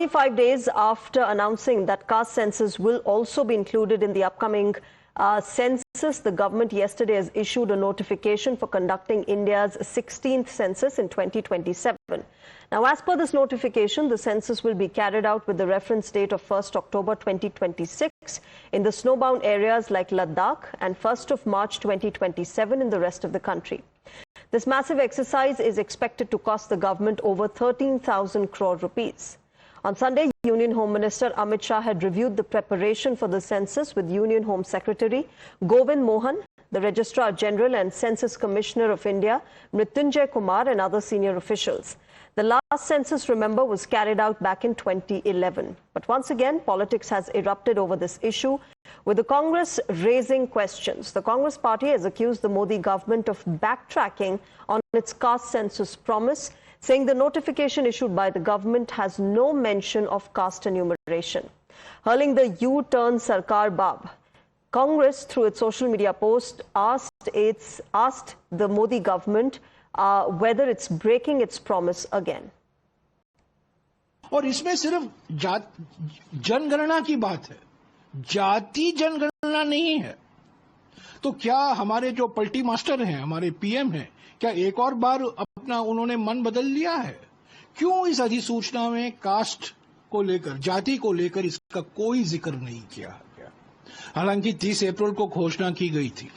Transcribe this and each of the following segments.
25 days after announcing that caste census will also be included in the upcoming census, the government yesterday has issued a notification for conducting India's 16th census in 2027. Now, as per this notification, the census will be carried out with the reference date of 1st October 2026 in the snowbound areas like Ladakh and 1st of March 2027 in the rest of the country. This massive exercise is expected to cost the government over 13,000 crore rupees. On Sunday, Union Home Minister Amit Shah had reviewed the preparation for the census with Union Home Secretary Govind Mohan, the Registrar General and Census Commissioner of India, Mrityunjay Kumar, and other senior officials. The last census, remember, was carried out back in 2011. But once again, politics has erupted over this issue, with the Congress raising questions. The Congress party has accused the Modi government of backtracking on its caste census promise, saying the notification issued by the government has no mention of caste enumeration. Hurling the U-turn Sarkar Bab, Congress, through its social media post, asked the Modi government whether it's breaking its promise again. और इसमें सिर्फ जनगणना की बात है, जाति जनगणना नहीं है। तो क्या हमारे जो पलटी मास्टर हैं, हमारे पीएम हैं, क्या एक और बार अपना उन्होंने मन बदल लिया है? क्यों इस अधिसूचना में कास्ट को लेकर, जाति को लेकर इसका कोई जिक्र नहीं किया गया? हालांकि 30 अप्रैल को घोषणा की गई थी।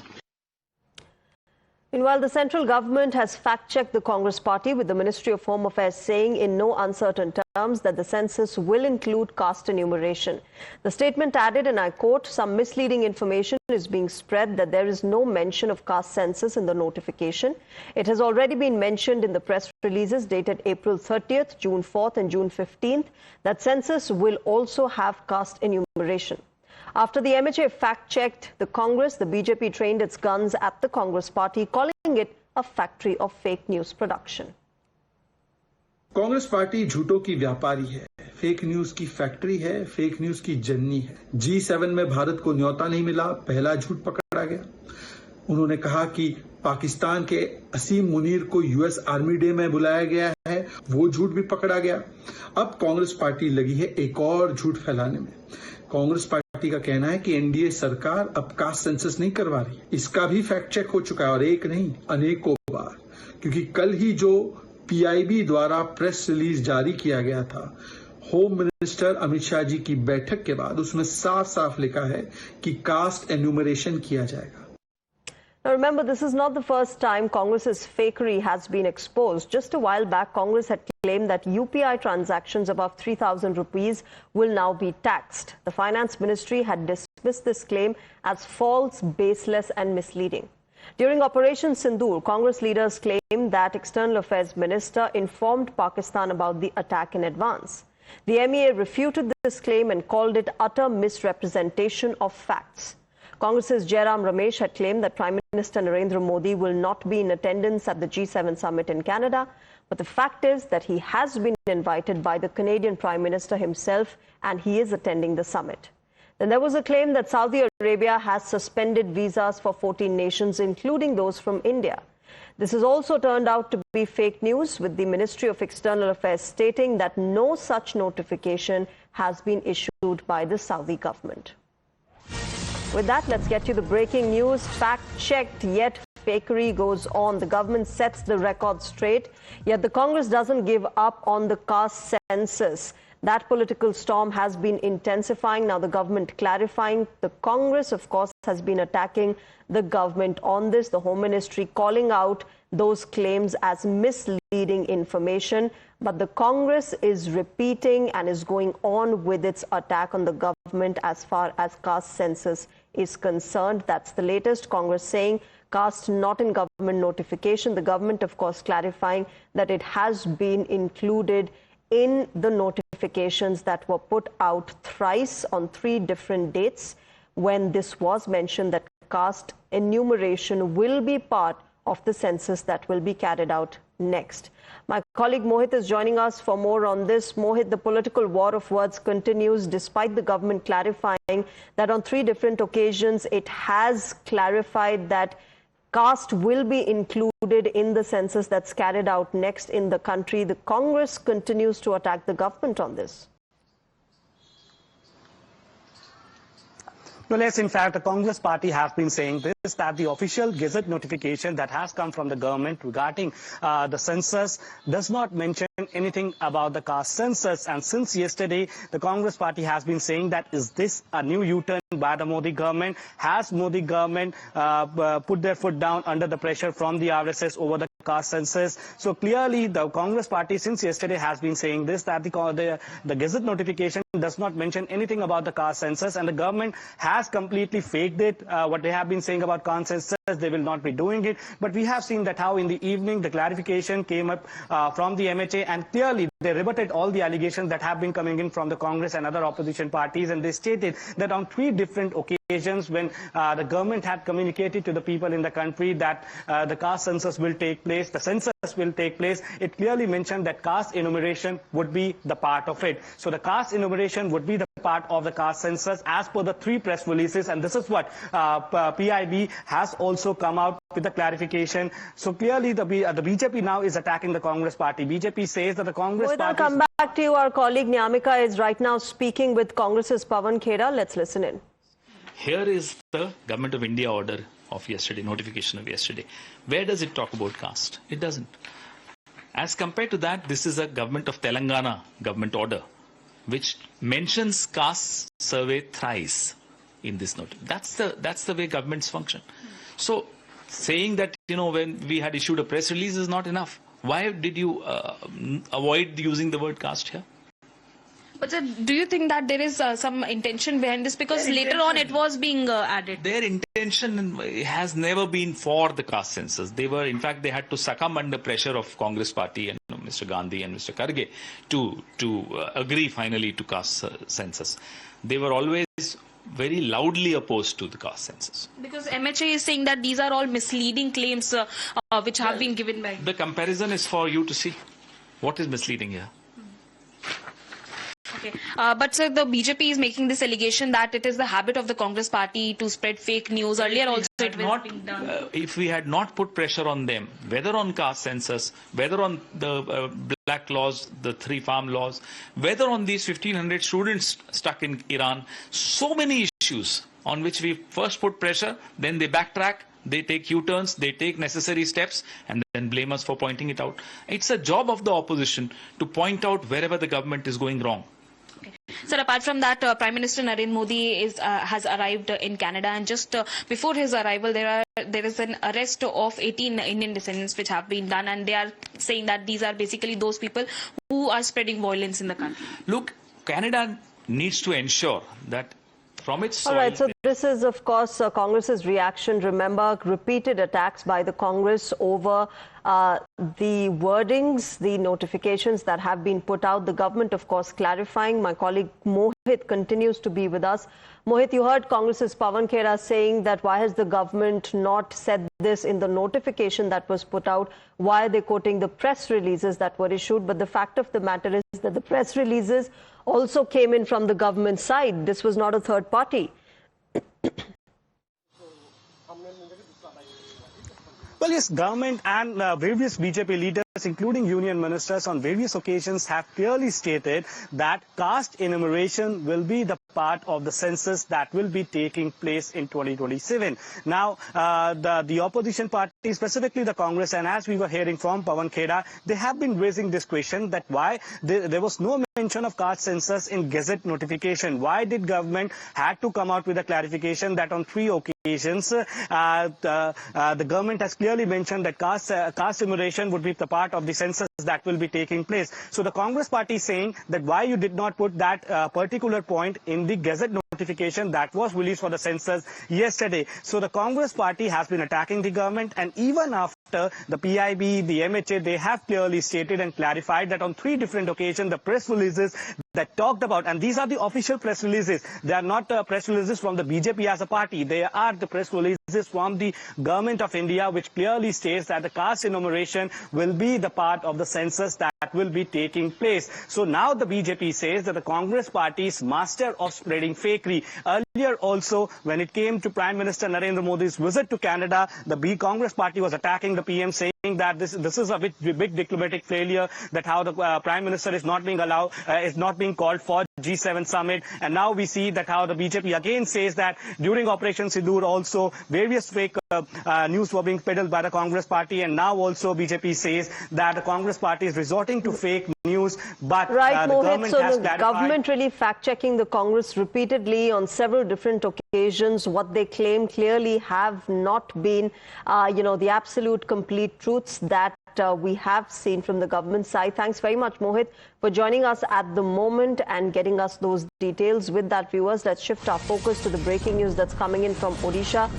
Meanwhile, the central government has fact-checked the Congress party, with the Ministry of Home Affairs saying in no uncertain terms that the census will include caste enumeration. The statement added, and I quote, "Some misleading information is being spread that there is no mention of caste census in the notification. It has already been mentioned in the press releases dated April 30th, June 4th and June 15th that census will also have caste enumeration." After the MHA fact-checked the Congress, the BJP trained its guns at the Congress party, calling it a factory of fake news production. Congress party झूठों की व्यापारी है, fake news की factory है, fake news की जननी है। G7 में भारत को न्योता नहीं मिला, पहला झूठ पकड़ा गया। उन्होंने कहा कि पाकिस्तान के असीम मुनीर को यूएस आर्मी डे में बुलाया गया है, वो झूठ भी पकड़ा गया। अब कांग्रेस पार्टी लगी है एक और झूठ फैलाने में। कांग्रेस पार्टी का कहना है कि एनडीए सरकार अब कास्ट सेंसस नहीं करवा रही। इसका भी फैक्ट चेक हो चुका है, और एक नहीं अनेकों बार, क्योंकि कल ही जो पीआईबी द्वारा प्रेस रिलीज जारी किया गया था होम मिनिस्टर अमित शाह जी की बैठक के बाद, उसमें साफ साफ लिखा है कि कास्ट एन्यूमरेशन किया जाएगा। Now remember, this is not the first time Congress's fakery has been exposed. Just a while back, Congress had claimed that UPI transactions above 3,000 rupees will now be taxed. The Finance Ministry had dismissed this claim as false, baseless and misleading. During Operation Sindoor, Congress leaders claimed that External Affairs Minister informed Pakistan about the attack in advance. The MEA refuted this claim and called it utter misrepresentation of facts. Congress's Jairam Ramesh had claimed that Prime Minister Narendra Modi will not be in attendance at the G7 summit in Canada, but the fact is that he has been invited by the Canadian Prime Minister himself and he is attending the summit. Then there was a claim that Saudi Arabia has suspended visas for 14 nations, including those from India. This has also turned out to be fake news, with the Ministry of External Affairs stating that no such notification has been issued by the Saudi government. With that, let's get you the breaking news. Fact-checked, yet fakery goes on. The government sets the record straight, yet the Congress doesn't give up on the caste census. That political storm has been intensifying. Now the government clarifying. The Congress, of course, has been attacking the government on this. The Home Ministry calling out those claims as misleading information. But the Congress is repeating and is going on with its attack on the government as far as caste census is concerned. That's the latest. Congress saying caste not in government notification. The government, of course, clarifying that it has been included in the notifications that were put out thrice on 3 different dates, when this was mentioned that caste enumeration will be part of the census that will be carried out next. My colleague Mohit is joining us for more on this. Mohit, the political war of words continues despite the government clarifying that on 3 different occasions it has clarified that caste will be included in the census that's carried out next in the country. The Congress continues to attack the government on this. Well, yes, in fact, the Congress party has been saying this, that the official Gazette notification that has come from the government regarding the census does not mention anything about the caste census. And since yesterday, the Congress party has been saying that, is this a new U-turn by the Modi government? Has Modi government put their foot down under the pressure from the RSS over the caste census? So clearly, the Congress party since yesterday has been saying this, that the Gazette notification does not mention anything about the caste census, and the government has completely faked it. What they have been saying about caste census, they will not be doing it. But we have seen that how in the evening the clarification came up from the MHA, and clearly they rebutted all the allegations that have been coming in from the Congress and other opposition parties, and they stated that on 3 different occasions when the government had communicated to the people in the country that the caste census will take place, the census will take place, it clearly mentioned that caste enumeration would be the part of it. So the caste enumeration would be the part of the caste census as per the 3 press releases, and this is what PIB has also come out with the clarification. So clearly the BJP now is attacking the Congress party. BJP says that the Congress party... I'll come back to you. Our colleague Nyamika is right now speaking with Congress's Pawan Khera. Let's listen in. Here is the Government of India order of yesterday, notification of yesterday. Where does it talk about caste? It doesn't. As compared to that, this is a Government of Telangana government order, which mentions caste survey thrice in this note. That's the way governments function. So saying that, when we had issued a press release is not enough. Why did you avoid using the word caste here? But sir, do you think that there is some intention behind this? Because later on it was being added. Their intention has never been for the caste census. They were, in fact, they had to succumb under pressure of Congress party and Mr. Gandhi and Mr. Kharge to agree finally to caste census. They were always very loudly opposed to the caste census. Because MHA is saying that these are all misleading claims which have been given by... The comparison is for you to see. What is misleading here? Okay. But sir, the BJP is making this allegation that it is the habit of the Congress party to spread fake news. Earlier also it was being done. If we had not put pressure on them, whether on caste census, whether on the black laws, the 3 farm laws, whether on these 1,500 students stuck in Iran, so many issues on which we first put pressure, then they backtrack, they take U-turns, they take necessary steps, and then blame us for pointing it out. It's a job of the opposition to point out wherever the government is going wrong. Sir, apart from that, Prime Minister Narendra Modi has arrived in Canada, and just before his arrival, there is an arrest of 18 Indian descendants which have been done, and they are saying that these are basically those people who are spreading violence in the country. Look, Canada needs to ensure that from its soil... All right, so this is, of course, Congress's reaction. Remember, repeated attacks by the Congress over the wordings, the notifications that have been put out. The government, of course, clarifying. My colleague Mohit continues to be with us. Mohit, you heard Congress's Pawan Khera saying that why has the government not said this in the notification that was put out? Why are they quoting the press releases that were issued? But the fact of the matter is that the press releases also came in from the government side. This was not a third party. Well, yes, government and various BJP leaders, including union ministers, on various occasions have clearly stated that caste enumeration will be the part of the census that will be taking place in 2027. Now, the opposition party, specifically the Congress, and as we were hearing from Pawan Khera, they have been raising this question that why there was no mention of caste census in Gazette notification. Why did government had to come out with a clarification that on 3 occasions the government has clearly mentioned that caste enumeration would be the part of the census that will be taking place. So the Congress party is saying that why you did not put that particular point in the Gazette notification that was released for the census yesterday. So the Congress party has been attacking the government, and even after the PIB, the MHA, they have clearly stated and clarified that on 3 different occasions the press releases that talked about, and these are the official press releases. They are not press releases from the BJP as a party. They are the press releases from the government of India, which clearly states that the caste enumeration will be the part of the census that will be taking place. So now the BJP says that the Congress party is master of spreading fakery. Earlier also, when it came to Prime Minister Narendra Modi's visit to Canada, the Congress party was attacking the PM, saying that this is a big diplomatic failure, that how the Prime Minister is not being allowed, is not being called for G7 summit. And now we see that how the BJP again says that during Operation Sindoor also various fake news were being peddled by the Congress party, and now also BJP says that the Congress party is resorting to fake news. But right, the Mohit, government so has the clarified. government really fact-checking the Congress repeatedly on several different occasions. What they claim clearly have not been, the absolute complete truths that we have seen from the government side. Thanks very much, Mohit, for joining us at the moment and getting us those details. With that, viewers, let's shift our focus to the breaking news that's coming in from Odisha.